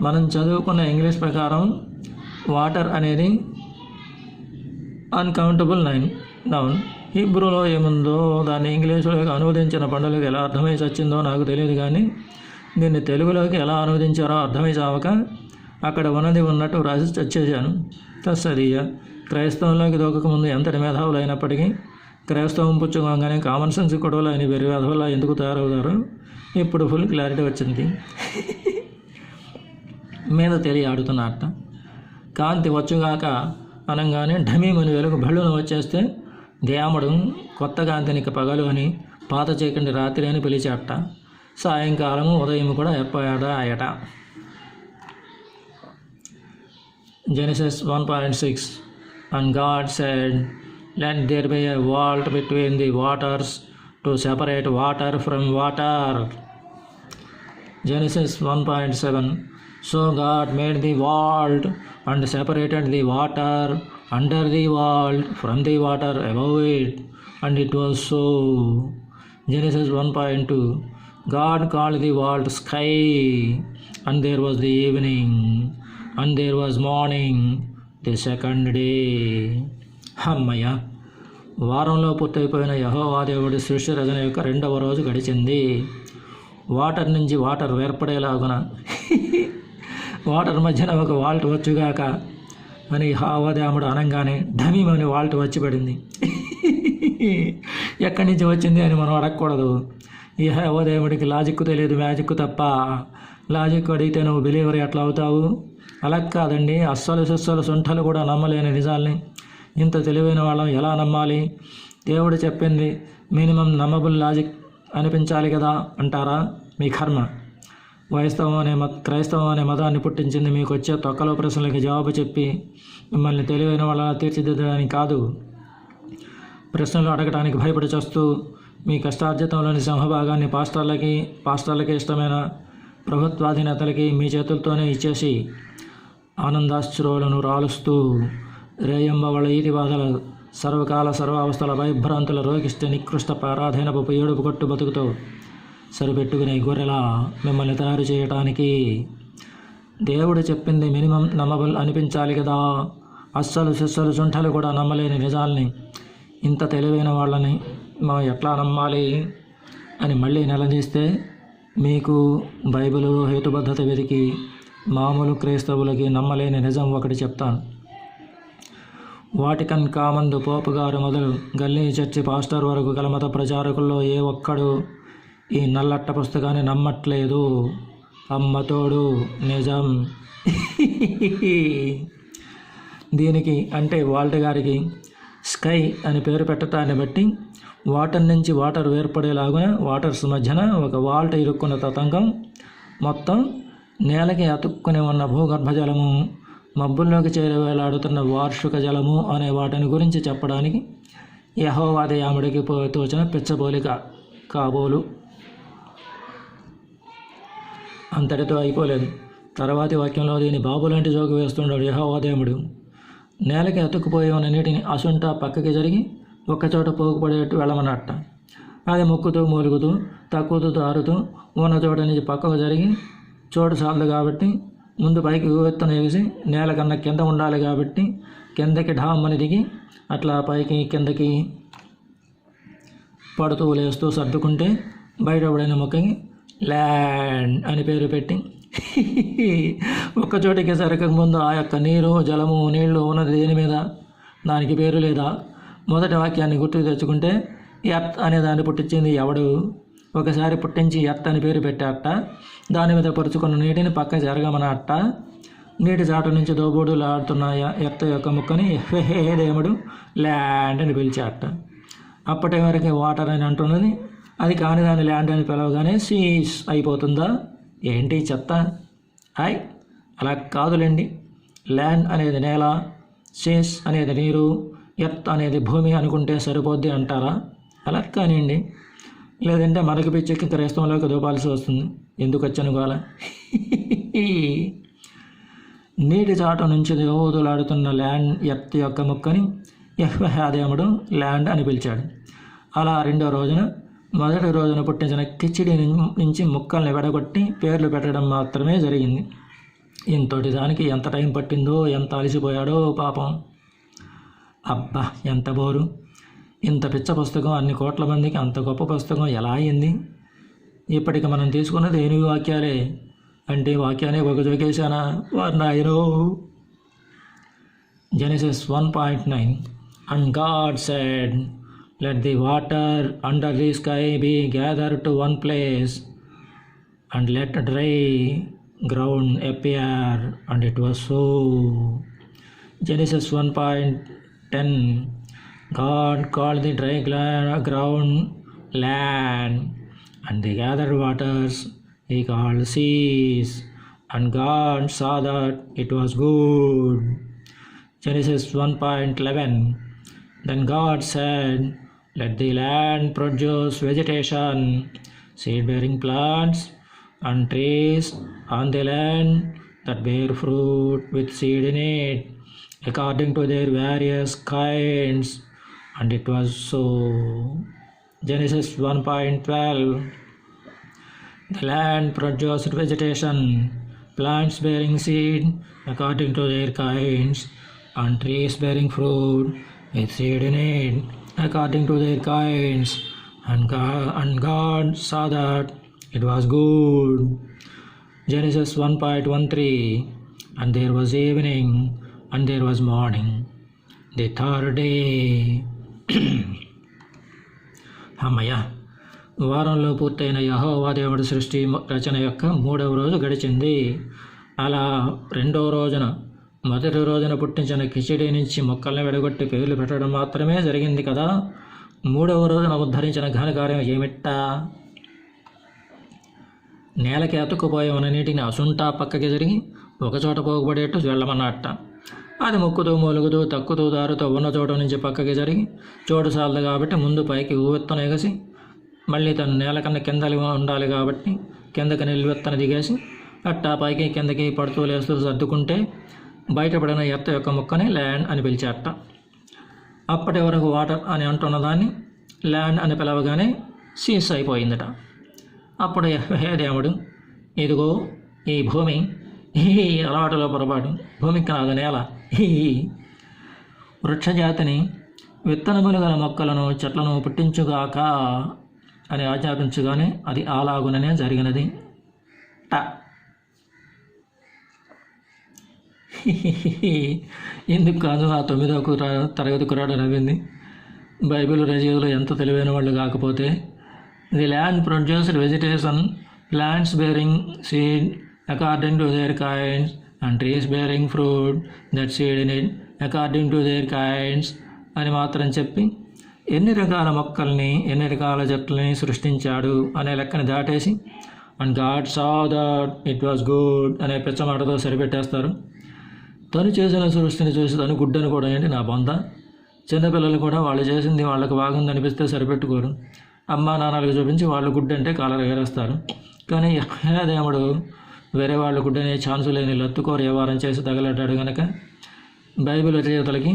మనం చదువుకున్న ఇంగ్లీష్ ప్రకారం వాటర్ అనేది అన్కౌంటబుల్ నౌన్. హీబ్రూలో ఏముందో దాన్ని ఇంగ్లీషులోకి అనువదించిన పండుగలకు ఎలా అర్థమై చచ్చిందో నాకు తెలియదు. కానీ దీన్ని తెలుగులోకి ఎలా అనువదించారో అర్థమై చావక అక్కడ ఉన్నది ఉన్నట్టు రాసి చచ్చేసాను. తస్సదీయ క్రైస్తవంలోకి దూకకముందు ఎంతటి మేధావులు అయినప్పటికీ క్రైస్తవం పుచ్చుకోగానే కామన్ సెన్స్ గొడవలు అని వెర్రి వెధవలా ఎందుకు తయారవుతారో ఇప్పుడు ఫుల్ క్లారిటీ వచ్చింది. మీద తెలియ ఆడుతున్న అట్ట కాంతి వచ్చుగాక అనగానే ఢమీమని వెలుగు భళ్ళును వచ్చేస్తే దేవుడు కొత్త కాంతినికి పగలు అని, పాత చీకటి రాత్రి అని పిలిచేట. సాయంకాలము ఉదయం కూడా ఎప్పాడ ఆయట. Genesis 1.6 And God said, Let there be a vault between the waters to separate water from water. Genesis 1.7 So God made the vault and separated the water under the vault from the water above it, and it was so. Genesis 1.2 God called the vault sky, and there was the evening, and there was morning, the second day. అమ్మయ్య, వారంలో పూర్తయిపోయిన యెహోవా దేవుడి సృష్టి రచన యొక్క రెండవ రోజు గడిచింది. Water నుంచి water వేర్పడేలాగున water మధ్యన ఒక వాల్ట్ వచ్చుగాక అని యెహోవాదేవుడు అనగానే ఢమీమని వాల్ట్ వచ్చి పడింది. ఎక్కడి నుంచి వచ్చింది అని మనం అడగకూడదు. యెహోవాదేవుడికి లాజిక్ తెలియదు, మ్యాజిక్ తప్ప. లాజిక్ అడిగితే నువ్వు బిలీవర్ ఎట్లా అవుతావు? అలా కాదండి, అస్సలు సుస్సలు సొంటలు కూడా నమ్మలేని నిజాల్ని ఇంత తెలివైన వాళ్ళం ఎలా నమ్మాలి? దేవుడు చెప్పింది మినిమం నమ్మబుల్ లాజిక్ అనిపించాలి కదా అంటారా? మీ కర్మ. క్రైస్తవం అనే మతాన్ని పుట్టించింది మీకు వచ్చే తొక్కలో ప్రశ్నలకి జవాబు చెప్పి మిమ్మల్ని తెలివైన వాళ్ళ తీర్చిదిద్దడానికి కాదు. ప్రశ్నలు అడగడానికి భయపడి చేస్తూ మీ కష్టార్జితంలోని సింహభాగాన్ని పాస్టర్లకి ఇష్టమైన ప్రభుత్వాధీనతలకి మీ చేతులతోనే ఇచ్చేసి ఆనందాశ్రువులను రాలుస్తూ రేయంబవళ ఈతిబాధల సర్వకాల సర్వావస్థల భయభ్రాంతుల రోగిష్ట నికృష్ట పరాధీనపు ఏడుపు కొట్టు బతుకుతో సరిపెట్టుకునే గొర్రెలా మిమ్మల్ని తయారు చేయటానికి దేవుడు చెప్పింది మినిమం నమ్మబుల్ అనిపించాలి కదా. అస్సలు సిస్సలు చుంఠలు కూడా నమ్మలేని నిజాల్ని ఇంత తెలివైన వాళ్ళని మనం ఎట్లా నమ్మాలి అని మళ్ళీ నిలదీస్తే మీకు బైబిలు హేతుబద్ధత వెతికి మామూలు క్రైస్తవులకి నమ్మలేని నిజం ఒకటి చెప్తాను. వాటికన్ కామందు పోపు గారు మొదలు గల్లీ చర్చి పాస్టర్ వరకు గల మత ప్రచారకుల్లో ఏ ఒక్కడు ఈ నల్లట్ట పుస్తకాన్ని నమ్మట్లేదు. అమ్మతోడు నిజం. దీనికి అంటే వాల్ట్ గారికి స్కై అని పేరు పెట్టడాన్ని బట్టి వాటర్ నుంచి వాటర్ వేర్పడేలాగున వాటర్స్ మధ్యన ఒక వాల్ట్ ఇరుక్కున్న తతంగం మొత్తం నేలకి అతుక్కుని ఉన్న భూగర్భ జలము, మబ్బుల్లోకి చేరవేలాడుతున్న వార్షిక జలము అనే వాటిని గురించి చెప్పడానికి యెహోవా దయాళుడికి తోచిన పిచ్చబోలిక కాబోలు. అంతటితో అయిపోలేదు. తర్వాతి వాక్యంలో దీని బాబు లాంటి జోకు వేస్తున్నాడు యెహోవా దేవుడు. నేలకి అతుక్కుపోయి ఉన్న నీటిని అసుంటా పక్కకి జరిగి ఒక్కచోట పోగుపడేట్టు వెళ్ళమన్నట్ట. అది ముక్కుతూ మూలుగుతూ తక్కువతూ తారుతూ ఉన్న చోట నుంచి పక్కకు జరిగి చోటు చాలదు కాబట్టి ముందు పైకి ఎత్తున ఎగిసి నేల కన్నా కింద ఉండాలి కాబట్టి కిందకి ఢామ్మని దిగి అట్లా పైకి కిందకి పడుతూ లేస్తూ సర్దుకుంటే బయటపడిన మొక్కకి ల్యాండ్ అని పేరు పెట్టి ఒక్కచోటికి సరకక ముందు ఆ యొక్క నీరు జలము నీళ్లు ఉన్నది దేని మీద? దానికి పేరు లేదా? మొదటి వాక్యాన్ని గుర్తుకు తెచ్చుకుంటే ఎర్త్ అనే దాన్ని పుట్టించింది ఎవడు? ఒకసారి పుట్టించి ఎర్త్ అని పేరు పెట్టాట. దాని మీద పరుచుకున్న నీటిని పక్క జరగమనట్ట. నీటి చాటు నుంచి దోబూడులాడుతున్న ఎర్త్ యొక్క ముక్కని దేవుడు ల్యాండ్ అని పిలిచాట. అప్పటి వరకు వాటర్ అని అంటున్నది అది కాని దాన్ని ల్యాండ్ అని పిలవగానే సీస్ అయిపోతుందా ఏంటి చెత్త? అలా కాదులేండి. ల్యాండ్ అనేది నేల, సీస్ అనేది నీరు, ఎర్త్ అనేది భూమి అనుకుంటే సరిపోద్ది అంటారా? అలా కానివ్వండి. లేదంటే మనకి పిచ్చెక్కి క్రైస్తవంలోకి దూపాల్సి వస్తుంది. ఎందుకు వచ్చాను గోల? నీటి చాటు నుంచి ఊదులాడుతున్న ల్యాండ్ ఎర్త్ యొక్క ముక్కని యెహోవాదేవుడు ల్యాండ్ అని పిలిచాడు. అలా రెండో రోజున మొదటి రోజున పుట్టించిన కిచిడి నుంచి ముక్కల్ని విడగొట్టి పేర్లు పెట్టడం మాత్రమే జరిగింది. ఇంతటి దానికి ఎంత టైం పట్టిందో, ఎంత అలసిపోయాడో పాపం. అబ్బా ఎంత బోరు! ఇంత పిచ్చ పుస్తకం అన్ని కోట్ల మందికి అంత గొప్ప పుస్తకం ఎలా అయింది? ఇప్పటికి మనం తీసుకున్నది 8 వాక్యాలే. అంటే వాక్యాన్ని ఒక జోకేశానా వారు నాయనో. Genesis 1:9 And God said, Let the water under the sky be gathered to one place, and let dry ground appear. And it was so. Genesis 1:10 God called the dry ground land, and the gathered waters he called seas. And God saw that it was good. Genesis 1:11 Then God said, Let the land produce vegetation, seed-bearing plants, and trees on the land that bear fruit with seed in it, according to their various kinds. And it was so. Genesis 1:12 The land produced vegetation, plants bearing seed according to their kinds, and trees bearing fruit with seed in it, according to their kinds. And God saw that it was good. Genesis 1:13 And there was evening, and there was morning, the third day. అమ్మయ్య, వారంలో పూర్తయిన యెహోవా దేవుడి సృష్టి రచన యొక్క 3వ రోజు గడిచింది. అలా 2వ రోజున మొదటి రోజున పుట్టించిన కిచిడి నుంచి మొక్కల్ని విడగొట్టి పేర్లు పెట్టడం మాత్రమే జరిగింది కదా. మూడవ రోజున ఉద్ధరించిన ఘనకార్యం ఏమిట్టా? నేలకి అతుక్కుపోయి ఉన్న నీటిని అసుంటా పక్కకి జరిగి ఒకచోట పోగుపడేట్టు వెళ్ళమన్నట్ట. అది మొక్కుతూ మూలుగుతూ తక్కుతూ దారుతో ఉన్న చోట నుంచి పక్కకి జరిగి చోటు సాలదు కాబట్టి ముందు పైకి ఊవెత్తన ఎగసి మళ్ళీ తను నేల కన్నా కింద ఉండాలి కాబట్టి కిందకి నిలువెత్తన దిగేసి అట్టా పైకి కిందకి పడుతూ లేస్తూ సర్దుకుంటే బయటపడిన ఎత్త యొక్క ముక్కని ల్యాండ్ అని పిలిచేట. అప్పటి వరకు వాటర్ అని అంటున్న దాన్ని ల్యాండ్ అని పిలవగానే సీస్ అయిపోయిందట. అప్పుడు హే దేవుడు, ఇదిగో ఈ భూమి, ఈ అలవాటులో పొరపాటు, భూమికి కాదు నేల, ఈ వృక్షజాతిని విత్తనములు గల మొక్కలను చెట్లను పుట్టించుగాక అని ఆజ్ఞాపించగానే అది అలాగుననే జరిగినది. ఎందుకు కాదు ఆ 9వ తరగతి కురాడు నవ్వింది. బైబిల్ రచయితలు ఎంత తెలివైన వాళ్ళు కాకపోతే. The land produced vegetation, plants bearing seed according to their kinds and trees bearing fruit that seed in it according to their kinds అని మాత్రం చెప్పి ఎన్ని రకాల మొక్కల్ని ఎన్ని రకాల చెట్లని సృష్టించాడు అనే లెక్కని దాటేసి and God saw that it was good అనే పిచ్చమాటతో సరిపెట్టేస్తారు. తను చేసిన సృష్టిని చూసి తను గుడ్ అనుకోవడం ఏంటి నా బొంద. చిన్నపిల్లలు కూడా వాళ్ళు చేసింది వాళ్ళకి బాగుంది అనిపిస్తే సరిపెట్టుకోరు. అమ్మా నాన్నలకు చూపించి వాళ్ళు గుడ్ అంటే కాలర్ ఎగరేస్తారు. కానీ దేవుడు వేరే వాళ్ళు గుడ్ అనే ఛాన్సు లేని లత్తుకోరు వ్యవహారం చేసి తగలడ్డాడు కనుక బైబిల్ రచయితలకి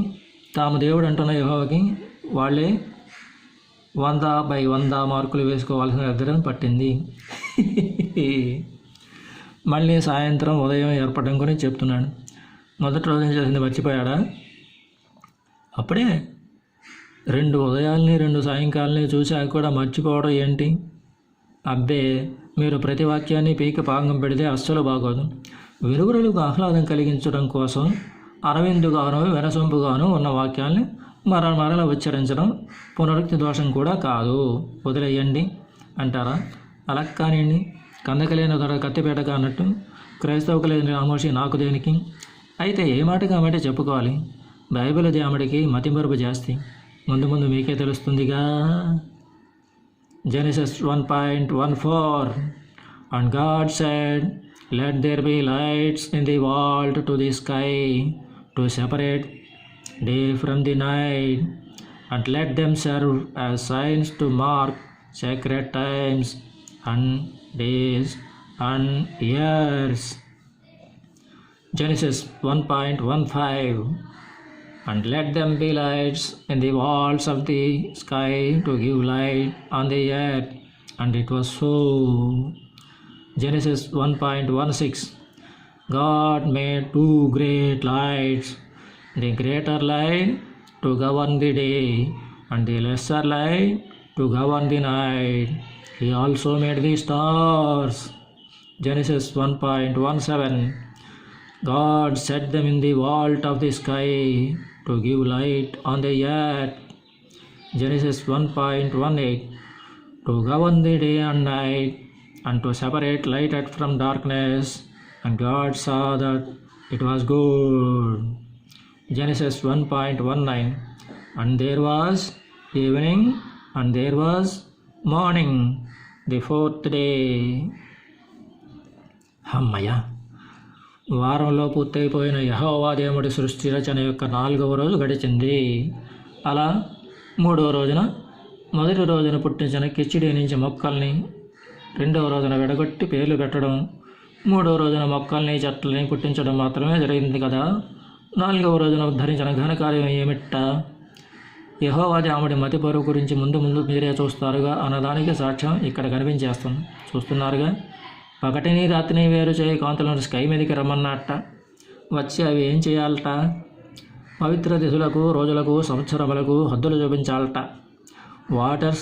తాము దేవుడు అంటున్న యెహోవాకి వాళ్ళే 100/100 మార్కులు వేసుకోవాల్సిన నిర్ధారణ పట్టింది. మళ్ళీ సాయంత్రం ఉదయం ఏర్పడడం గురించి చెప్తున్నాడు. మొదటి రోజున చేసింది మర్చిపోయాడా? అప్పుడే 2 ఉదయాల్ని 2 సాయంకాలని చూశాక కూడా మర్చిపోవడం ఏంటి? అబ్బే, మీరు ప్రతి వాక్యాన్ని పీక పాంగం పెడితే అస్సలు బాగోదు. విరుగుడులకు ఆహ్లాదం కలిగించడం కోసం అరవిందుగాను వినసొంపుగాను ఉన్న వాక్యాల్ని మరల ఉచ్చరించడం పునరుక్తి దోషం కూడా కాదు, వదిలేయండి అంటారా? అలా కానివ్వండి. కందకలేని ధర కత్తిపేటగా అన్నట్టు క్రైస్తవుకు లేని రామోషి నాకు దేనికి? అయితే ఏ మాట కాబట్టి చెప్పుకోవాలి. బైబిల్ జాముడికి మతిమరుపు జాస్తి. ముందు మీకే తెలుస్తుందిగా. Genesis 1:14 And God said, Let there be lights in the vault to the sky to separate day from the night, and let them serve as signs to mark sacred times and days and years. Genesis 1:15 And let them be lights in the walls of the sky to give light on the earth. And it was so. Genesis 1:16 God made 2 great lights, the greater light to govern the day, and the lesser light to govern the night. He also made the stars. Genesis 1:17 God set them in the vault of the sky to give light on the earth. Genesis 1:18 To govern the day and night, and to separate light from darkness. And God saw that it was good. Genesis 1:19 And there was evening, and there was morning, the 4th day. Hammaya. వారంలో పూర్తయిపోయిన యెహోవా దేవుడి సృష్టి రచన యొక్క 4వ రోజు గడిచింది. అలా 3వ రోజున మొదటి రోజున పుట్టించిన కిచిడి నుంచి మొక్కల్ని 2వ రోజున విడగొట్టి పేర్లు పెట్టడం, 3వ రోజున మొక్కల్ని చెట్లని పుట్టించడం మాత్రమే జరిగింది కదా. 4వ రోజున ఉద్ధరించిన ఘనకార్యం ఏమిట్టా? యెహోవా దేవుడి మతి పరువు గురించి ముందు మీరే చూస్తారుగా అన్నదానికి సాక్ష్యం ఇక్కడ కనిపించేస్తుంది. చూస్తున్నారుగా. పగటిని రాత్రిని వేరు చేయి కాంతులను స్కై మీదకి రమ్మన్నట్ట. వచ్చి అవి ఏం చేయాలట? పవిత్ర తిథులకు, రోజులకు, సంవత్సరములకు హద్దులు చూపించాలట. వాటర్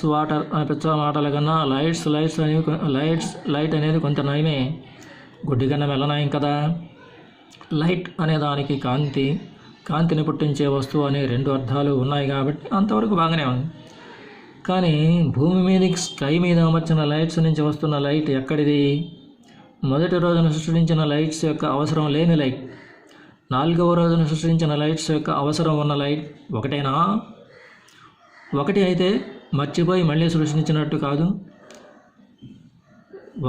అనిపించే మాటల కన్నా లైట్ అనేది కొంత నయమే. గుడ్డి కన్నా మెల్లనయం కదా. లైట్ అనే దానికి కాంతిని పుట్టించే వస్తువు అనే 2 అర్థాలు ఉన్నాయి కాబట్టి అంతవరకు బాగానే ఉంది. కానీ భూమి మీదకి స్కై మీద అమర్చిన లైట్స్ నుంచి వస్తున్న లైట్ ఎక్కడిది? మొదటి రోజున సృష్టించిన లైట్స్ యొక్క అవసరం లేని లైట్. 4వ రోజున సృష్టించిన లైట్స్ యొక్క అవసరం ఉన్న లైట్ ఒకటేనా? ఒకటి అయితే మర్చిపోయి మళ్ళీ సృష్టించినట్టు కాదు.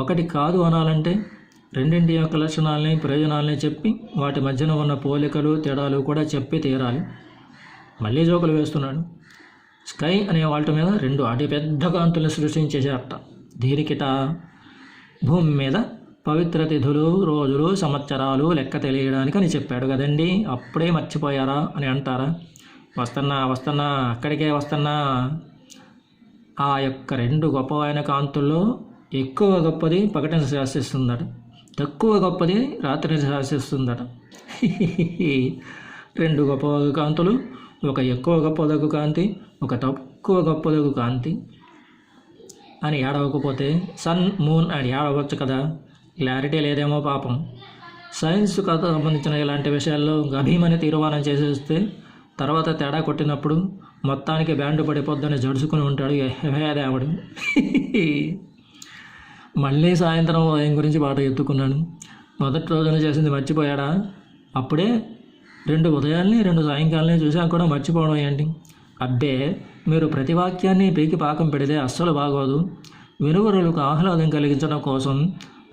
ఒకటి కాదు అనాలంటే రెండింటి యొక్క లక్షణాలని, ప్రయోజనాలని చెప్పి వాటి మధ్యన ఉన్న పోలికలు, తేడాలు కూడా చెప్పి తీరాలి. మళ్ళీ జోకులు వేస్తున్నాడు. స్కై అనే వాటి మీద 2 అతిపెద్ద కాంతుల్ని సృష్టించేశారట. దీనికిట భూమి మీద పవిత్ర తిథులు, రోజులు, సంవత్సరాలు లెక్క తెలియడానికి అని చెప్పాడు కదండి. అప్పుడే మర్చిపోయారా అని అంటారా? వస్తున్నా అక్కడికే వస్తున్నా. ఆ యొక్క 2 గొప్పవైన కాంతుల్లో ఎక్కువ గొప్పది పగటిని శాసిస్తుందట, తక్కువ గొప్పది రాత్రిని శాసిస్తుందట. 2 గొప్ప కాంతులు, ఒక ఎక్కువ గొప్పదగు కాంతి, ఒక తక్కువ గొప్పదగు కాంతి అని ఏడవకపోతే సన్, మూన్ అని ఏడవచ్చు కదా. క్లారిటీ లేదేమో పాపం. సైన్స్ కథ సంబంధించిన ఇలాంటి విషయాల్లో గభీమని తీర్మానం చేసేస్తే తర్వాత తేడా కొట్టినప్పుడు మొత్తానికి బ్యాండు పడిపోద్దని జడుచుకుని ఉంటాడు యెహోవాదేవుడు. మళ్ళీ సాయంత్రం ఉదయం గురించి పాట ఎత్తుకున్నాను. మొదటి రోజున చేసింది మర్చిపోయాడా? అప్పుడే 2 ఉదయాల్ని 2 సాయంకాలాన్ని చూసాక కూడా మర్చిపోవడం ఏంటి? అబ్బే, మీరు ప్రతి వాక్యాన్ని పీకి పాకం పెడితే అస్సలు బాగోదు. వినువరులకు ఆహ్లాదం కలిగించడం కోసం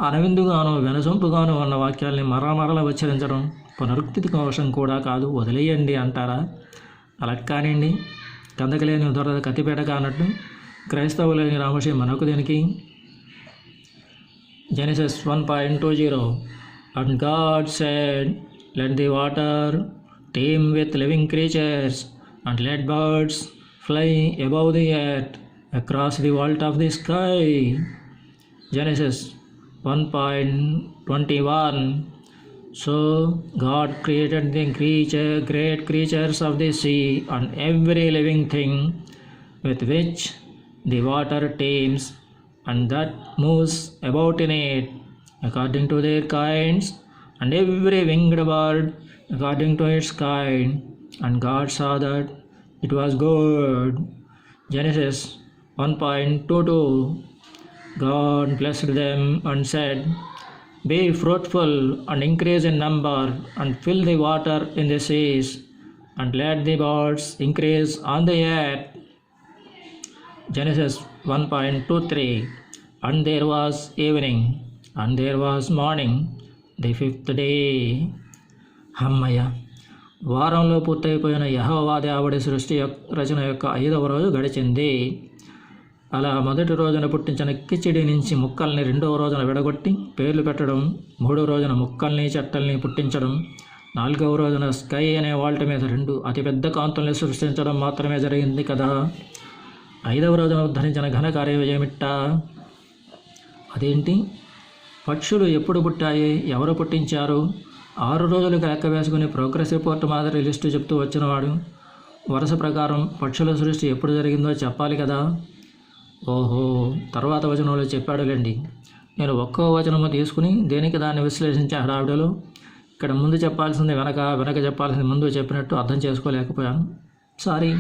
అనవిందుగానో వెనసొంపుగానో ఉన్న వాక్యాల్ని మరల ఉచ్చరించడం పునరుక్తి కోసం కూడా కాదు, వదిలేయండి అంటారా? అలా కానివ్వండి. కందకలేని దొరద కత్తిపేట కానట్టు క్రైస్తవులేని రామశి మనకు దేనికి? Genesis 1:20 And God said, Let the water teem with living creatures, and let birds fly above the earth across the vault of the sky. Genesis 1:21 So God created the great creatures of the sea and every living thing with which the water teems and that moves about in it, according to their kinds, and every winged bird according to its kind. And God saw that it was good. Genesis 1:22 God blessed them and said, Be fruitful and increase in number, and fill the water in the seas, and let the birds increase on the earth. Genesis 1:23 And there was evening, and there was morning, the 5th day. అమ్మయ్య, వారంలో పూర్తయిపోయిన యెహోవా దేవుడి సృష్టి రచన యొక్క 5వ రోజు గడిచింది. అలా మొదటి రోజున పుట్టించిన కిచిడి నుంచి ముక్కల్ని 2వ రోజున విడగొట్టి పేర్లు పెట్టడం, 3వ రోజున ముక్కల్ని చెట్టల్ని పుట్టించడం, 4వ రోజున స్కై అనే వాల్ట్ మీద 2 అతిపెద్ద కాంతుల్ని సృష్టించడం మాత్రమే జరిగింది కదా. 5వ రోజున ఉద్ధరించిన ఘనకార్యం ఏమిటా? అదేంటి? పక్షులు ఎప్పుడు పుట్టాయి, ఎవరు పుట్టించారు? 6 రోజులకు లెక్క వేసుకుని ప్రోగ్రెస్ రిపోర్ట్ మాదిరి లిస్టు చెప్తూ వచ్చినవాడు వరుస ప్రకారం పక్షుల సృష్టి ఎప్పుడు జరిగిందో చెప్పాలి కదా. ఓహో, తర్వాత వచనంలో చెప్పాడులేండి. నేను ఒక్కో వచనము తీసుకుని దేనికి దాన్ని విశ్లేషించే హడావిడిలో ఇక్కడ ముందు చెప్పాల్సింది వెనక చెప్పాల్సింది ముందు చెప్పినట్టు అర్థం చేసుకోలేకపోయాను. సారీ.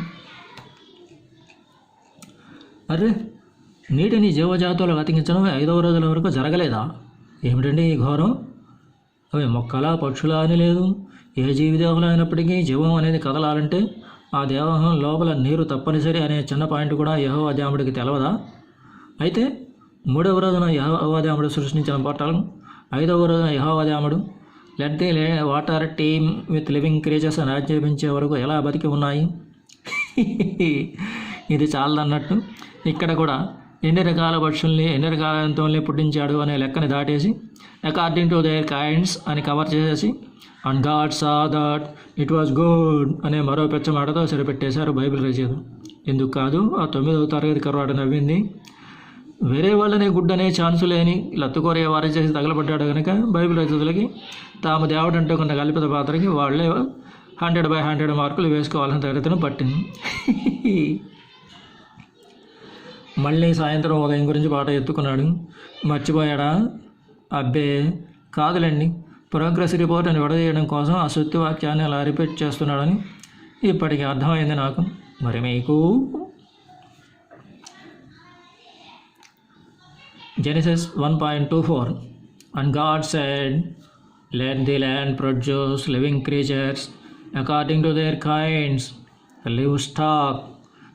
అర్రే, నీటిని జీవజాతులు అతికించడం 5వ రోజుల వరకు జరగలేదా? ఏమిటండి ఈ ఘోరం? అవి మొక్కలా, పక్షులా అని లేదు. ఏ జీవిదేహంలో అయినప్పటికీ జీవం అనేది కదలాలంటే ఆ దేహం లోపల నీరు తప్పనిసరి అనే చిన్న పాయింట్ కూడా యెహోవా దేవుడికి తెలవదా? అయితే 3వ రోజున యెహోవా దేవుడు సృష్టించిన బట్టలు, 5వ రోజున యెహోవా దేవుడు let the water team with living creatures అని ఆజ్ఞాపించే వరకు ఎలా బతికి ఉన్నాయి? ఇది చాలదన్నట్టు ఇక్కడ కూడా ఎన్ని రకాల పక్షుల్ని, ఎన్ని రకాల జంతువుల్ని పుట్టించాడు అనే లెక్కని దాటేసి అకార్డింగ్ టు దేర్ కైండ్స్ అని కవర్ చేసేసి and God saw that it was good అనే మరో పెచ్చ మాటతో సరిపెట్టేశారు బైబిల్ రచయిత. ఎందుకు కాదు, ఆ 9వ తరగతి కర్వాడు నవ్వింది. వేరే వాళ్ళనే గుడ్ అనే ఛాన్సు లేని లత్తుకోరే వారి చేసి తగలబడ్డాడు కనుక బైబిల్ రచయితలకి తాము దేవుడంటూ కొన్న కల్పిత పాత్రకి వాళ్ళే 100/100 మార్కులు వేసుకోవాలని తరగతిని పట్టింది. మళ్ళీ సాయంత్రం ఉదయం గురించి పాట ఎత్తుకున్నాడు. మర్చిపోయాడా? అబ్బే కాదులేండి, ప్రోగ్రెస్ రిపోర్ట్ అని విడదీయడం కోసం ఆ సుత్తి వాక్యాన్ని అలా రిపీట్ చేస్తున్నాడని ఇప్పటికీ అర్థమైంది నాకు. మరి మీకు? Genesis 1:24 And God said, Let the land produce living creatures according to their kinds, the livestock,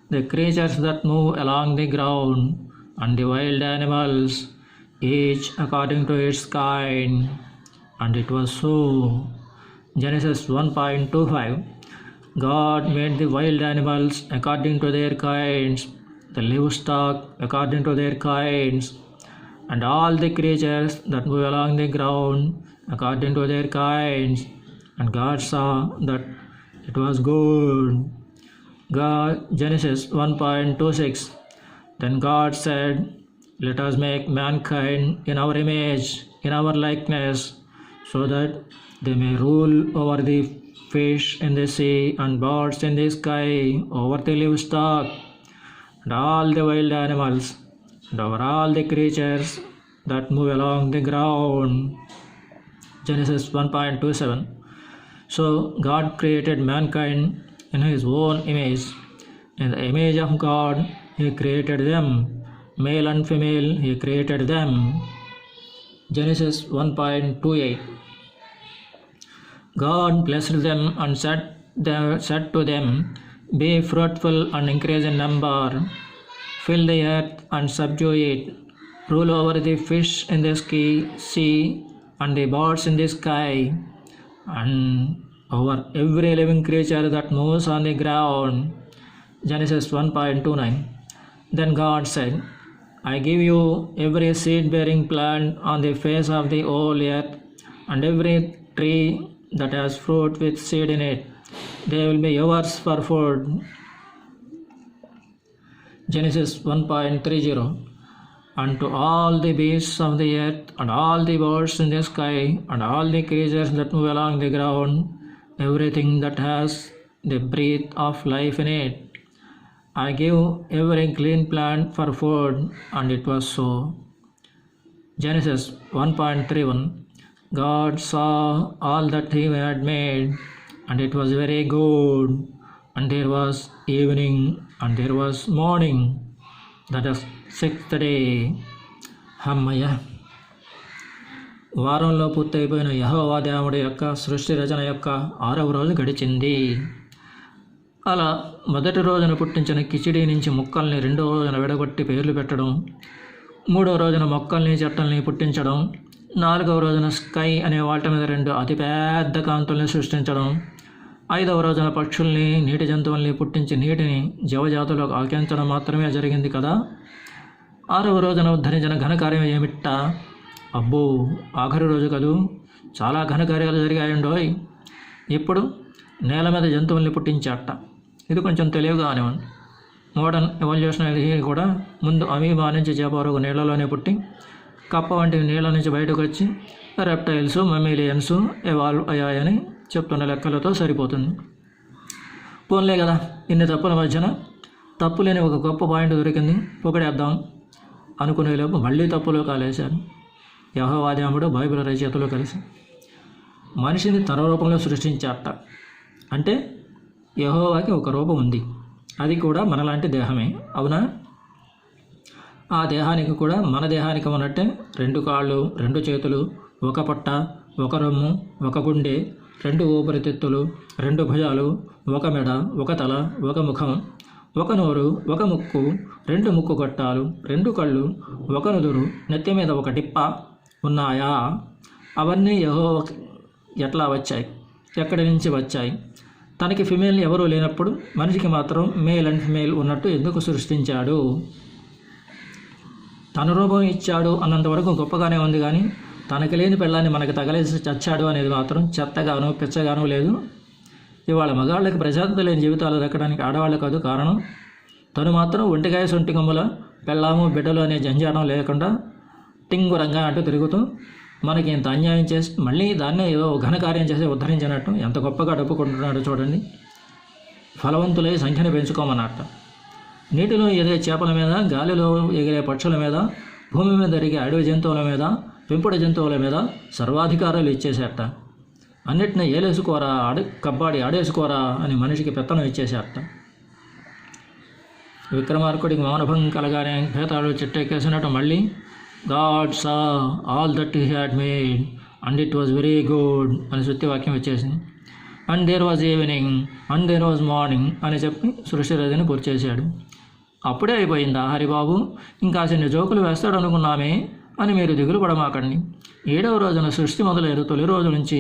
the creatures that move along the ground, and the wild animals, each according to its kind. And it was so. Genesis 1.25. God made the wild animals according to their kinds, the livestock according to their kinds, and all the creatures that move along the ground according to their kinds. And God saw that it was good. Genesis 1.26. Then God said, let us make mankind in our image, in our likeness, so that they may rule over the fish in the sea and birds in the sky, over the livestock and all the wild animals, and over all the creatures that move along the ground. Genesis 1.27. So God created mankind in His own image. In the image of God He created them. Male and female He created them. Genesis 1.28. God blessed them and said to them, be fruitful and increase in number, fill the earth and subdue it, rule over the fish in the sea and the birds in the sky, and over every living creature that moves on the ground. Genesis 1.29. Then God said, I give you every seed-bearing plant on the face of the whole earth, and every tree that has fruit with seed in it. They will be yours for food. Genesis 1.30. And to all the beasts of the earth, and all the birds in the sky, and all the creatures that move along the ground, everything that has the breath of life in it, I give every green plant for food. And it was so. Genesis 1.31. God saw all that He had made, and it was very good. And there was evening, and there was morning. That is 6th day. అమ్మయ్య, వారంలో పూర్తయిపోయిన యెహోవా దేవుడి యొక్క సృష్టి రచన యొక్క 6వ రోజు గడిచింది. అలా మొదటి రోజున పుట్టించిన కిచిడీ నుంచి ముక్కల్ని 2వ రోజున విడగొట్టి పేర్లు పెట్టడం, 3వ రోజున మొక్కల్ని చెట్టల్ని పుట్టించడం, 4వ రోజున స్కై అనే వాటి మీద 2 అతిపెద్ద కాంతుల్ని సృష్టించడం, 5వ రోజున పక్షుల్ని, నీటి జంతువుల్ని పుట్టించి నీటిని జీవజాతులకు ఆకించడం మాత్రమే జరిగింది కదా. 6వ రోజున ఉద్ధరించిన ఘనకార్యం ఏమిట్టా? అబ్బో, ఆఖరి రోజు కదూ, చాలా ఘనకార్యాలు జరిగాయండోయ్. ఇప్పుడు నేల మీద జంతువుల్ని పుట్టించాట. ఇది కొంచెం తెలివిగా అనివ్వండి. మోడర్న్ ఎవల్యూషన్ అనేది కూడా ముందు అమీబా నుంచి చేప వరకు నీళ్లలోనే పుట్టి, కప్ప వంటి నీళ్ళ నుంచి బయటకు వచ్చి రెప్టైల్స్, మమ్మీలియన్స్ ఎవాల్వ్ అయ్యాయని చెప్తున్న లెక్కలతో సరిపోతుంది. పోన్లే కదా, ఇన్ని తప్పుల మధ్యన తప్పు లేని ఒక గొప్ప పాయింట్ దొరికింది, పొగిడేద్దాం అనుకునేలోపు మళ్ళీ తప్పులో కాలేశారు. యెహోవా దేవుడు బైబిల్ రచయితలు కలిసి మనిషిని తన రూపంలో సృష్టించాట. అంటే యెహోవాకి ఒక రూపం ఉంది, అది కూడా మనలాంటి దేహమే, అవునా? ఆ దేహానికి కూడా మన దేహానికి ఉన్నట్టే 2 కాళ్ళు, 2 చేతులు, 1 పొట్ట, 1 రొమ్ము, 1 గుండె, 2 ఊపిరితిత్తులు, 2 భుజాలు, 1 మెడ, 1 తల, 1 ముఖం, 1 నోరు, 1 ముక్కు, 2 ముక్కు గొట్టాలు, 2 కళ్ళు, 1 నుదురు, నెత్తి మీద 1 టిప్ప ఉన్నాయా? అవన్నీ యెహోవాకి ఎట్లా వచ్చాయి? ఎక్కడి నుంచి వచ్చాయి? తనకి ఫిమేల్ ఎవరూ లేనప్పుడు మనిషికి మాత్రం మేల్ అండ్ ఫిమేల్ ఉన్నట్టు ఎందుకు సృష్టించాడు? తన రూపం ఇచ్చాడు అన్నంతవరకు గొప్పగానే ఉంది, కానీ తనకి లేని పిల్లాన్ని మనకి తగలేసి చచ్చాడు అనేది మాత్రం చెత్తగాను పిచ్చగాను లేదు. ఇవాళ మగాళ్ళకి ప్రశాంతత లేని జీవితాలు దక్కడానికి ఆడవాళ్ళు కాదు కారణం. తను మాత్రం ఒంటికాయ సొంటి కొమ్ముల పెళ్ళాము బిడ్డలు అనే జంజాటం లేకుండా టింగురంగా అంటూ తిరుగుతూ మనకి ఇంత అన్యాయం చేసి మళ్ళీ దాన్నే ఏదో ఘనకార్యం చేసి ఉద్ధరించినట్టు ఎంత గొప్పగా డప్పుకుంటున్నాడో చూడండి. ఫలవంతులై సంఖ్యను పెంచుకోమన్నట్ట. నీటిలో ఎగిరే చేపల మీద, గాలిలో ఎగిరే పక్షుల మీద, భూమి మీద తిరిగే అడవి జంతువుల మీద, పెంపుడు జంతువుల మీద సర్వాధికారాలు ఇచ్చేసేట. అన్నిటిని ఏలేసుకోరా, కబ్బాడి ఆడేసుకోరా అని మనిషికి పెత్తనం ఇచ్చేసేట. విక్రమార్కుడికి మౌనభంగం కలగానే భేతాళుడు చెట్టెక్కేసినట్టు మళ్ళీ God saw all that he had made and it was very good అని సత్యవాక్యం వచ్చేసింది. And there was evening and there was morning అని చెప్పి సృష్టి రచన పూర్తి చేశాడు. అప్పుడే అయిపోయిందా హరిబాబు, ఇంకా చిన్న జోకులు వేస్తాడు అనుకున్నామే అని మీరు దిగులు పడమాకండి. 7వ రోజున సృష్టి మొదలైన తొలి రోజు నుంచి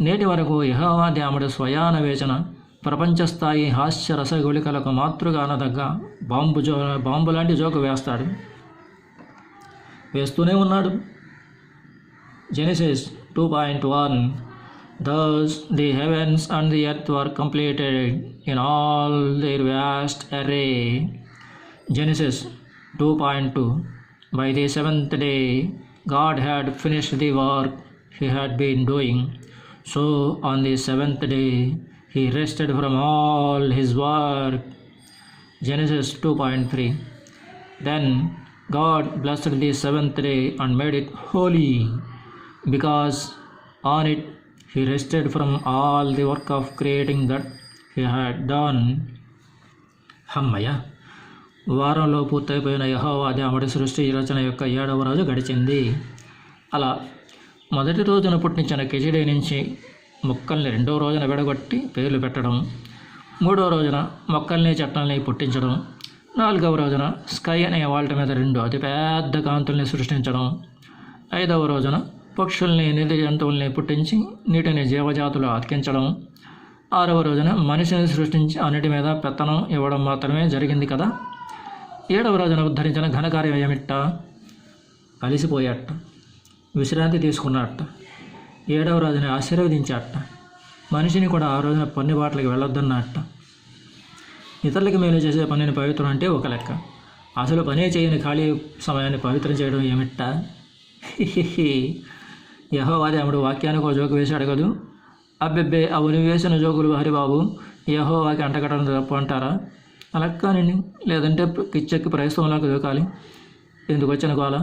నేటి వరకు యెహోవా దేవుడు స్వయాన వేచన ప్రపంచ స్థాయి హాస్య రసగుళికలకు మాతృగా అనదగ్గ బాంబు లాంటి జోకు వేస్తూనే ఉన్నాడు. Genesis 2.1 Thus the heavens and the earth were completed in all their vast array. Genesis 2.2 By the 7th day God had finished the work he had been doing. So on the 7th day he rested from all his work. Genesis 2.3 Then God blessed the 7th day and made it holy, because on it he rested from all the work of creating that he had done. హమ్మయ్య, వారంలో పూర్తయిపోయిన యెహోవా దేవుడి సృష్టి రచన యొక్క 7వ రోజు గడిచింది. అలా మొదటి రోజున పుట్టించిన కెజిడీ నుంచి మొక్కల్ని 2వ రోజున విడగొట్టి పేర్లు పెట్టడం, 3వ రోజున మొక్కల్ని చెట్లని పుట్టించడం, 4వ రోజున స్కై అనే వాల్ట మీద 2 అతిపెద్ద కాంతుల్ని సృష్టించడం, 5వ రోజున పక్షుల్ని నీటి జంతువుల్ని పుట్టించి నీటిని జీవజాతులు అతికించడం, 6వ రోజున మనిషిని సృష్టించి అన్నిటి మీద పెత్తనం ఇవ్వడం మాత్రమే జరిగింది కదా. 7వ రోజున ఉద్ధరించిన ఘనకార్యం ఏమిట్ట? కలిసిపోయాట, విశ్రాంతి తీసుకున్నట్ట, 7వ రోజున ఆశీర్వదించాట, మనిషిని కూడా ఆ రోజున పన్ని బాటలకు వెళ్ళొద్దన్నట్ట. ఇతరులకి మేలు చేసే పనిని పవిత్రం అంటే ఒక లెక్క, అసలు పనే చేయని ఖాళీ సమయాన్ని పవిత్రం చేయడం ఏమిట్ట? యెహోవా దేవుడు వాక్యానికి ఒక జోకు వేశాడు కదూ. అబ్బెబ్బే, అవును వేసిన జోకులు హరిబాబు యెహోవాకి అంటగట్టడం తప్పు అంటారా? అలా కానివ్వండి, లేదంటే పిచ్చెక్కి ప్రయత్నంలోకి దూకాలి. ఎందుకు వచ్చిన గోల?